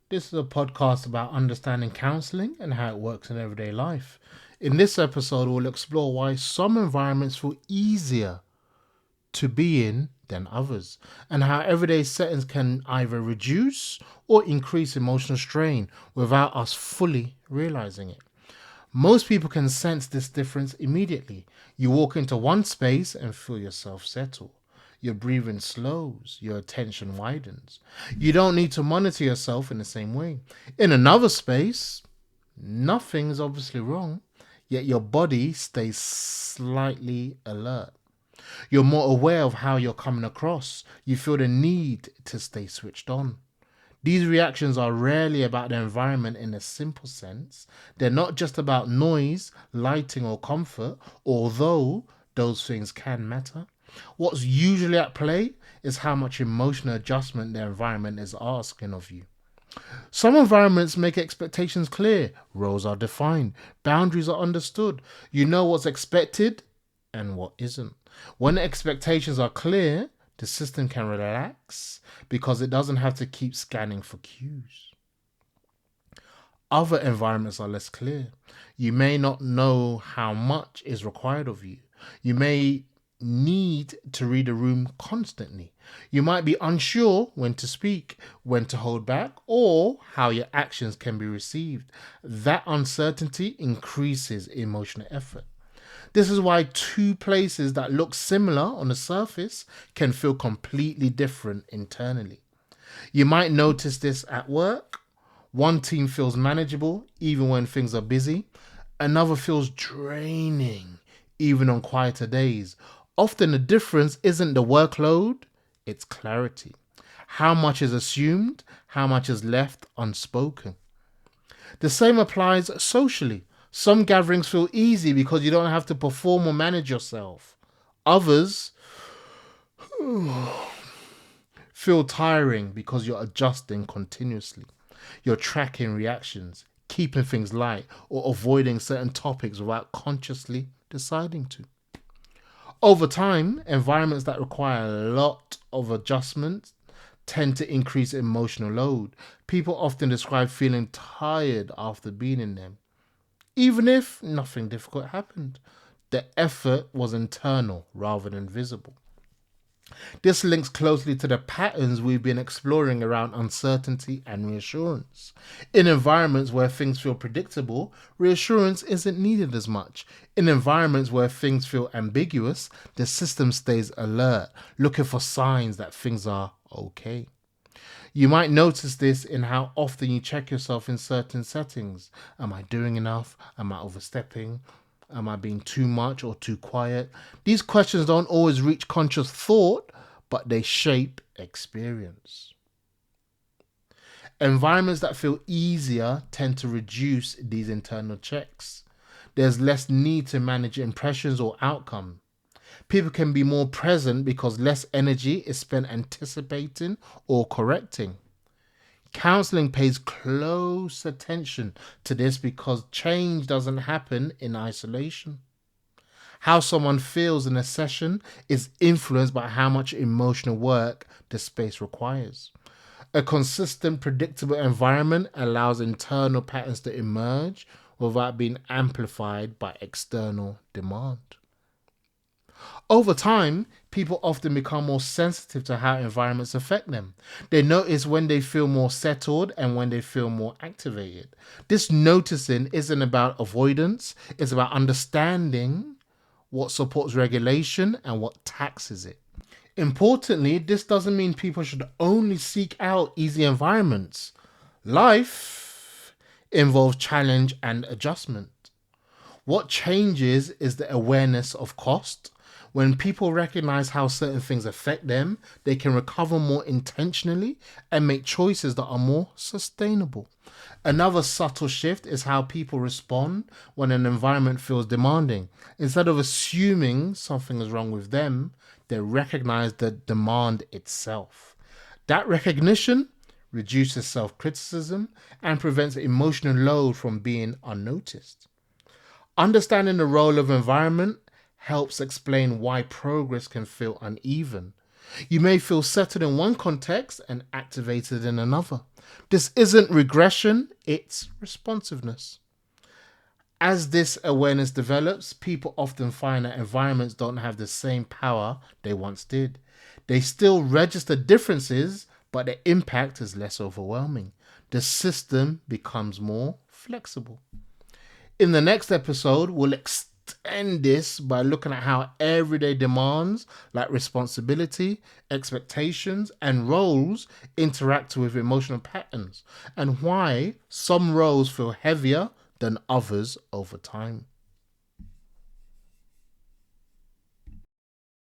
This is a podcast about understanding counseling and how it works in everyday life. In this episode, we'll explore why some environments feel easier to be in than others, and how everyday settings can either reduce or increase emotional strain without us fully realizing it. Most people can sense this difference immediately. You walk into one space and feel yourself settle. Your breathing slows, your attention widens. You don't need to monitor yourself in the same way. In another space, nothing is obviously wrong, yet your body stays slightly alert. You're more aware of how you're coming across. You feel the need to stay switched on. These reactions are rarely about the environment in a simple sense. They're not just about noise, lighting, or comfort, although those things can matter. What's usually at play is how much emotional adjustment the environment is asking of you. Some environments make expectations clear, roles are defined, boundaries are understood. You know what's expected and what isn't. When expectations are clear, the system can relax because it doesn't have to keep scanning for cues. Other environments are less clear. You may not know how much is required of you. You may need to read a room constantly. You might be unsure when to speak, when to hold back, or how your actions can be received. That uncertainty increases emotional effort. This is why two places that look similar on the surface can feel completely different internally. You might notice this at work. One team feels manageable even when things are busy, another feels draining even on quieter days. Often the difference isn't the workload, it's clarity. How much is assumed, how much is left unspoken. The same applies socially. Some gatherings feel easy because you don't have to perform or manage yourself. Others feel tiring because you're adjusting continuously. You're tracking reactions, keeping things light, or avoiding certain topics without consciously deciding to. Over time, environments that require a lot of adjustment tend to increase emotional load. People often describe feeling tired after being in them, even if nothing difficult happened. The effort was internal rather than visible. This links closely to the patterns we've been exploring around uncertainty and reassurance. In environments where things feel predictable, reassurance isn't needed as much. In environments where things feel ambiguous, the system stays alert, looking for signs that things are okay. You might notice this in how often you check yourself in certain settings. Am I doing enough? Am I overstepping? Am I being too much or too quiet? These questions don't always reach conscious thought, but they shape experience. Environments that feel easier tend to reduce these internal checks. There's less need to manage impressions or outcome. People can be more present because less energy is spent anticipating or correcting. Counseling pays close attention to this because change doesn't happen in isolation. How someone feels in a session is influenced by how much emotional work the space requires. A consistent, predictable environment allows internal patterns to emerge without being amplified by external demand. Over time, people often become more sensitive to how environments affect them. They notice when they feel more settled and when they feel more activated. This noticing isn't about avoidance, it's about understanding what supports regulation and what taxes it. Importantly, this doesn't mean people should only seek out easy environments. Life involves challenge and adjustment. What changes is the awareness of cost. When people recognize how certain things affect them, they can recover more intentionally and make choices that are more sustainable. Another subtle shift is how people respond when an environment feels demanding. Instead of assuming something is wrong with them, they recognize the demand itself. That recognition reduces self criticism and prevents emotional load from being unnoticed. Understanding the role of environment helps explain why progress can feel uneven. You may feel settled in one context and activated in another. This isn't regression, it's responsiveness. As this awareness develops, people often find that environments don't have the same power they once did. They still register differences, but the impact is less overwhelming. The system becomes more flexible. In the next episode, we'll extend this by looking at how everyday demands like responsibility, expectations, and roles interact with emotional patterns, and why some roles feel heavier than others over time.